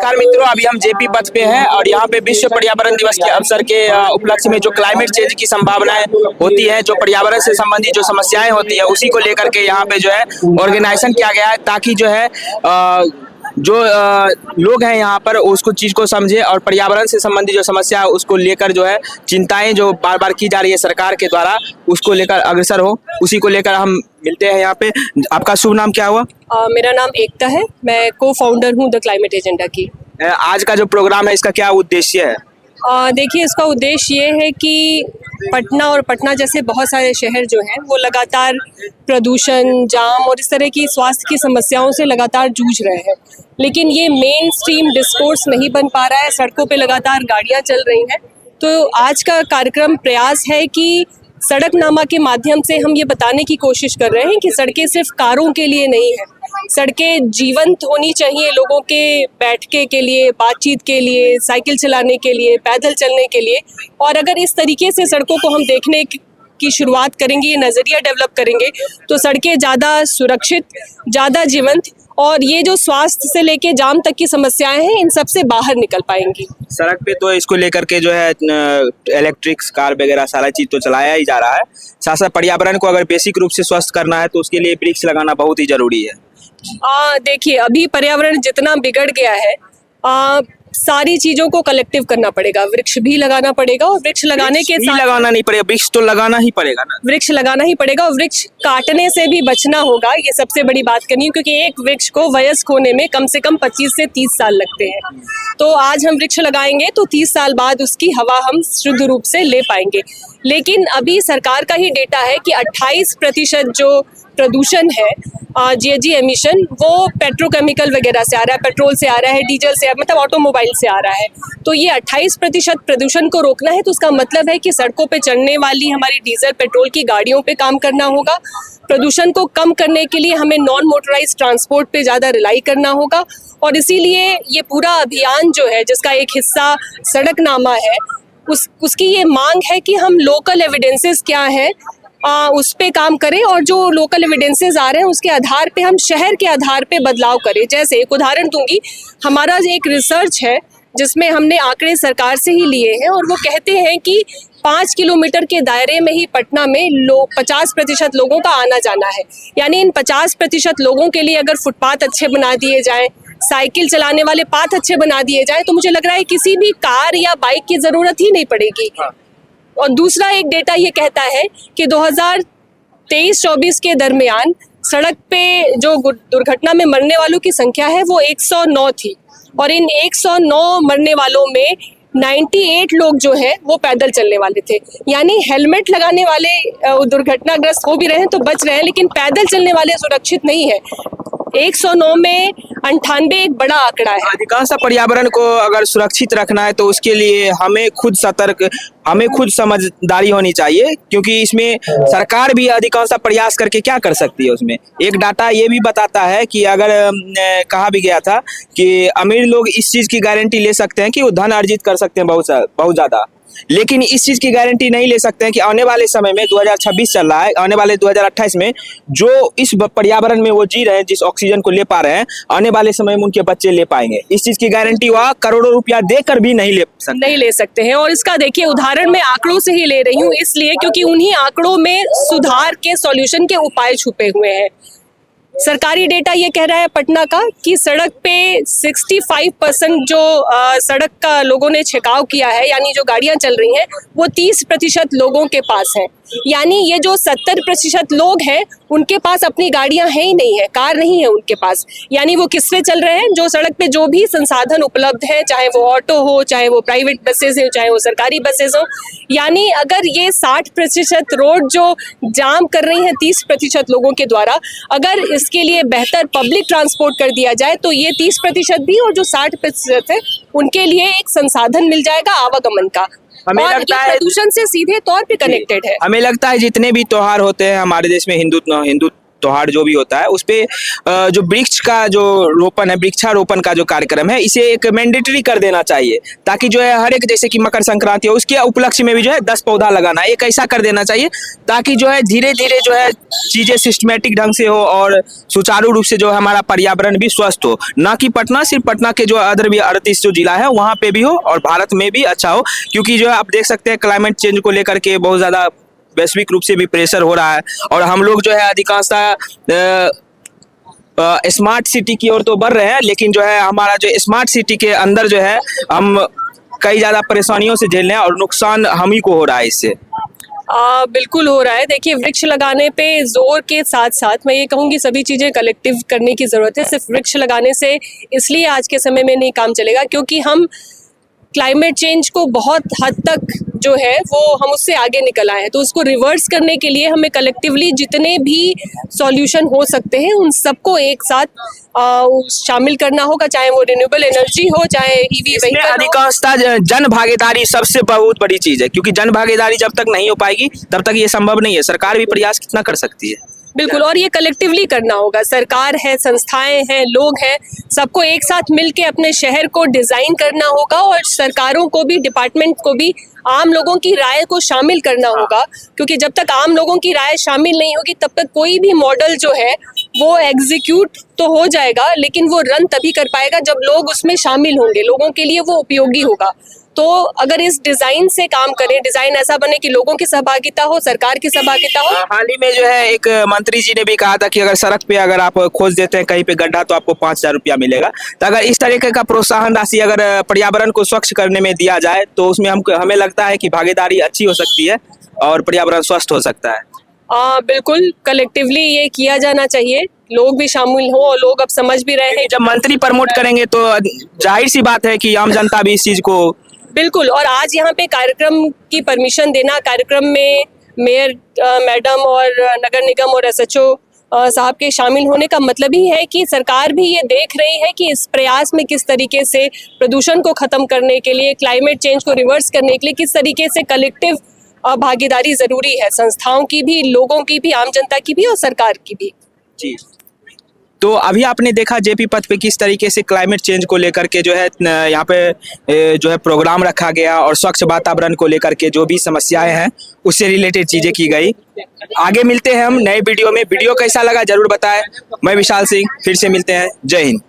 नमस्कार मित्रों, अभी हम जेपी पथ पे हैं और यहाँ पे विश्व पर्यावरण दिवस के अवसर के उपलक्ष्य में जो क्लाइमेट चेंज की संभावनाएं होती है, जो पर्यावरण से संबंधित जो समस्याएं होती है, उसी को लेकर के यहाँ पे जो है ऑर्गेनाइजेशन किया गया है, ताकि जो है लोग हैं यहाँ पर उसको चीज को समझे और पर्यावरण से संबंधित जो समस्या है उसको लेकर जो है चिंताएं जो बार बार की जा रही है सरकार के द्वारा, उसको लेकर अग्रसर हो। उसी को लेकर हम मिलते हैं यहाँ पे। आपका शुभ नाम क्या हुआ? मेरा नाम एकता है, मैं को फाउंडर हूँ द क्लाइमेट एजेंडा की। आज का जो प्रोग्राम है इसका क्या उद्देश्य है? देखिए, इसका उद्देश्य ये है कि पटना और पटना जैसे बहुत सारे शहर जो हैं वो लगातार प्रदूषण, जाम और इस तरह की स्वास्थ्य की समस्याओं से लगातार जूझ रहे हैं, लेकिन ये मेन स्ट्रीम डिस्कोर्स नहीं बन पा रहा है। सड़कों पे लगातार गाड़ियां चल रही हैं। तो आज का कार्यक्रम प्रयास है कि सड़कनामा के माध्यम से हम ये बताने की कोशिश कर रहे हैं कि सड़कें सिर्फ कारों के लिए नहीं है, सड़कें जीवंत होनी चाहिए लोगों के बैठने के लिए, बातचीत के लिए, साइकिल चलाने के लिए, पैदल चलने के लिए। और अगर इस तरीके से सड़कों को हम देखने की शुरुआत करेंगे, ये नज़रिया डेवलप करेंगे, तो सड़कें ज़्यादा सुरक्षित, ज़्यादा जीवंत और ये जो स्वास्थ्य से लेके जाम तक की समस्याएं हैं, इन सब से बाहर निकल पाएंगी। सड़क पे तो इसको लेकर के जो है इलेक्ट्रिक कार वगैरह सारा चीज तो चलाया ही जा रहा है। साथ साथ पर्यावरण को अगर बेसिक रूप से स्वस्थ करना है तो उसके लिए वृक्ष लगाना बहुत ही जरूरी है। देखिए, अभी पर्यावरण जितना बिगड़ गया है, सारी चीजों को कलेक्टिव करना पड़ेगा। वृक्ष भी लगाना पड़ेगा और वृक्ष लगाने के साथ लगाना नहीं पड़ेगा, वृक्ष तो लगाना ही पड़ेगा ना। वृक्ष लगाना ही पड़ेगा और वृक्ष काटने से भी बचना होगा। ये सबसे बड़ी बात करनी है, क्योंकि एक वृक्ष को वयस्क होने में कम से कम 25 से 30 साल लगते हैं। तो आज हम वृक्ष लगाएंगे तो 30 साल बाद उसकी हवा हम शुद्ध रूप से ले पाएंगे। लेकिन अभी सरकार का ही डेटा है कि 28% जो प्रदूषण है, जीएजी एमिशन, वो पेट्रोकेमिकल वगैरह से आ रहा है, पेट्रोल से आ रहा है, डीजल से, मतलब ऑटोमोबाइल से आ रहा है। तो ये 28% प्रदूषण को रोकना है, तो उसका मतलब है कि सड़कों पे चलने वाली हमारी डीजल पेट्रोल की गाड़ियों पे काम करना होगा। प्रदूषण को कम करने के लिए हमें नॉन मोटराइज्ड ट्रांसपोर्ट पे ज़्यादा रिलाई करना होगा। और इसीलिए ये पूरा अभियान जो है, जिसका एक हिस्सा सड़कनामा है, उसकी ये मांग है कि हम लोकल एविडेंसेस क्या है उस पे काम करें और जो लोकल एविडेंसेस आ रहे हैं उसके आधार पे हम शहर के आधार पे बदलाव करें। जैसे एक उदाहरण दूंगी, हमारा एक रिसर्च है जिसमें हमने आंकड़े सरकार से ही लिए हैं और वो कहते हैं कि 5 किलोमीटर के दायरे में ही पटना में 50% लोगों का आना जाना है। यानी इन 50% लोगों के लिए अगर फुटपाथ अच्छे बना दिए जाएं, साइकिल चलाने वाले पाथ अच्छे बना दिए जाएं, तो मुझे लग रहा है किसी भी कार या बाइक की ज़रूरत ही नहीं पड़ेगी। और दूसरा एक डेटा ये कहता है कि 2023-24 के दरमियान सड़क पे जो दुर्घटना में मरने वालों की संख्या है वो 109 थी और इन 109 मरने वालों में 98 लोग जो है वो पैदल चलने वाले थे। यानी हेलमेट लगाने वाले दुर्घटनाग्रस्त हो भी रहे हैं तो बच रहे हैं, लेकिन पैदल चलने वाले सुरक्षित नहीं है। 109 में 98 एक बड़ा आंकड़ा है। अधिकांश पर्यावरण को अगर सुरक्षित रखना है तो उसके लिए हमें खुद सतर्क, हमें खुद समझदारी होनी चाहिए, क्योंकि इसमें सरकार भी अधिकांश प्रयास करके क्या कर सकती है। उसमें एक डाटा ये भी बताता है कि अगर कहा भी गया था कि अमीर लोग इस चीज की गारंटी ले सकते हैं कि वो धन अर्जित कर सकते हैं बहुत ज्यादा, लेकिन इस चीज की गारंटी नहीं ले सकते हैं कि आने वाले समय में 2026 चल रहा है, आने वाले 2028 में जो इस पर्यावरण में वो जी रहे हैं, जिस ऑक्सीजन को ले पा रहे हैं, आने वाले समय में उनके बच्चे ले पाएंगे। इस चीज की गारंटी वह करोड़ों रुपया देकर भी नहीं ले सकते हैं। और इसका देखिए उदाहरण मैं आंकड़ों से ही ले रही हूँ, इसलिए क्योंकि उन्हीं आंकड़ों में सुधार के सॉल्यूशन के उपाय छुपे हुए हैं। सरकारी डेटा ये कह रहा है पटना का कि सड़क पे 65% जो सड़क का लोगों ने छिड़काव किया है, यानी जो गाड़ियां चल रही हैं, वो 30% लोगों के पास है। यानी ये जो 70% लोग हैं उनके पास अपनी गाड़ियां हैं ही नहीं है, कार नहीं है उनके पास। यानी वो किससे चल रहे हैं? जो सड़क पे जो भी संसाधन उपलब्ध है, चाहे वो ऑटो हो, चाहे वो प्राइवेट बसेस हो, चाहे वो सरकारी बसेस हो। यानी अगर ये 60% रोड जो जाम कर रही हैं 30% लोगों के द्वारा, अगर इसके लिए बेहतर पब्लिक ट्रांसपोर्ट कर दिया जाए तो ये 30% भी और जो 60% है उनके लिए एक संसाधन मिल जाएगा आवागमन का। हमें लगता है प्रदूषण से सीधे तौर पे कनेक्टेड है। हमें लगता है जितने भी त्योहार होते हैं हमारे देश में, हिंदू त्योहार जो भी होता है उस पे जो वृक्ष का जो रोपण है, वृक्षारोपण का जो कार्यक्रम है, इसे एक मैंडेटरी कर देना चाहिए, ताकि जो है हर एक, जैसे कि मकर संक्रांति हो उसके उपलक्ष्य में भी जो है 10 पौधा लगाना, एक ऐसा कर देना चाहिए ताकि जो है धीरे धीरे जो है चीजें सिस्टमेटिक ढंग से हो और सुचारू रूप से जो है हमारा पर्यावरण भी स्वस्थ हो, ना कि पटना, सिर्फ पटना के जो अदर भी 38 जो जिला है वहाँ पे भी हो और भारत में भी अच्छा हो। क्योंकि जो है आप देख सकते हैं क्लाइमेट चेंज को लेकर के बहुत ज्यादा वैश्विक रूप से भी प्रेशर हो रहा है और हम लोग जो है अधिकांशतः स्मार्ट सिटी की ओर तो बढ़ रहे हैं, लेकिन जो है हमारा जो स्मार्ट सिटी के अंदर जो है हम कई ज्यादा परेशानियों से झेल रहे हैं और नुकसान हम ही को हो रहा है इससे। बिल्कुल हो रहा है। देखिए, वृक्ष लगाने पे जोर के साथ साथ मैं ये कहूँगी सभी चीज़ें कलेक्टिव करने की ज़रूरत है। सिर्फ वृक्ष लगाने से इसलिए आज के समय में नहीं काम चलेगा क्योंकि हम क्लाइमेट चेंज को बहुत हद तक जो है वो हम उससे आगे निकल आए हैं, तो उसको रिवर्स करने के लिए हमें कलेक्टिवली जितने भी सॉल्यूशन हो सकते हैं उन सबको एक साथ शामिल करना होगा, चाहे वो रिन्यूएबल एनर्जी हो, चाहे ईवी व्हीकल हो। अधिकांशतः जन भागीदारी सबसे बहुत बड़ी चीज है, क्योंकि जन भागीदारी जब तक नहीं हो पाएगी तब तक ये संभव नहीं है। सरकार भी प्रयास कितना कर सकती है? बिल्कुल, और ये कलेक्टिवली करना होगा। सरकार है, संस्थाएं हैं, लोग हैं, सबको एक साथ मिलके अपने शहर को डिजाइन करना होगा और सरकारों को भी, डिपार्टमेंट को भी आम लोगों की राय को शामिल करना होगा, क्योंकि जब तक आम लोगों की राय शामिल नहीं होगी तब तक कोई भी मॉडल जो है वो एग्जीक्यूट तो हो जाएगा लेकिन वो रन तभी कर पाएगा जब लोग उसमें शामिल होंगे, लोगों के लिए वो उपयोगी होगा। तो अगर इस डिजाइन से काम करें, डिजाइन ऐसा बने कि लोगों की सहभागिता हो, सरकार की सहभागिता हो। हाल ही में जो है एक मंत्री जी ने भी कहा था कि अगर सड़क पे अगर आप खोज देते हैं कहीं पे गड्ढा तो आपको 5,000 रुपया मिलेगा। तो अगर इस तरीके का प्रोत्साहन राशि अगर पर्यावरण को स्वच्छ करने में दिया जाए तो उसमें हमें लगता है कि भागीदारी अच्छी हो सकती है और पर्यावरण स्वस्थ हो सकता है। बिल्कुल, कलेक्टिवली ये किया जाना चाहिए, लोग भी शामिल हो और लोग अब समझ भी रहे हैं। जब मंत्री प्रमोट करेंगे तो जाहिर सी बात है कि आम जनता भी इस चीज को बिल्कुल। और आज यहाँ पे कार्यक्रम की परमिशन देना, कार्यक्रम में मेयर मैडम और नगर निगम और SHO साहब के शामिल होने का मतलब ही है कि सरकार भी ये देख रही है कि इस प्रयास में किस तरीके से प्रदूषण को खत्म करने के लिए, क्लाइमेट चेंज को रिवर्स करने के लिए किस तरीके से कलेक्टिव भागीदारी जरूरी है, संस्थाओं की भी, लोगों की भी, आम जनता की भी और सरकार की भी। जी, तो अभी आपने देखा जेपी पथ पे किस तरीके से क्लाइमेट चेंज को लेकर के जो है यहाँ पे जो है प्रोग्राम रखा गया और स्वच्छ वातावरण को लेकर के जो भी समस्याएं हैं उससे रिलेटेड चीजें की गई। आगे मिलते हैं हम नए वीडियो में। वीडियो कैसा लगा जरूर बताएं। मैं विशाल सिंह, फिर से मिलते हैं। जय हिंद।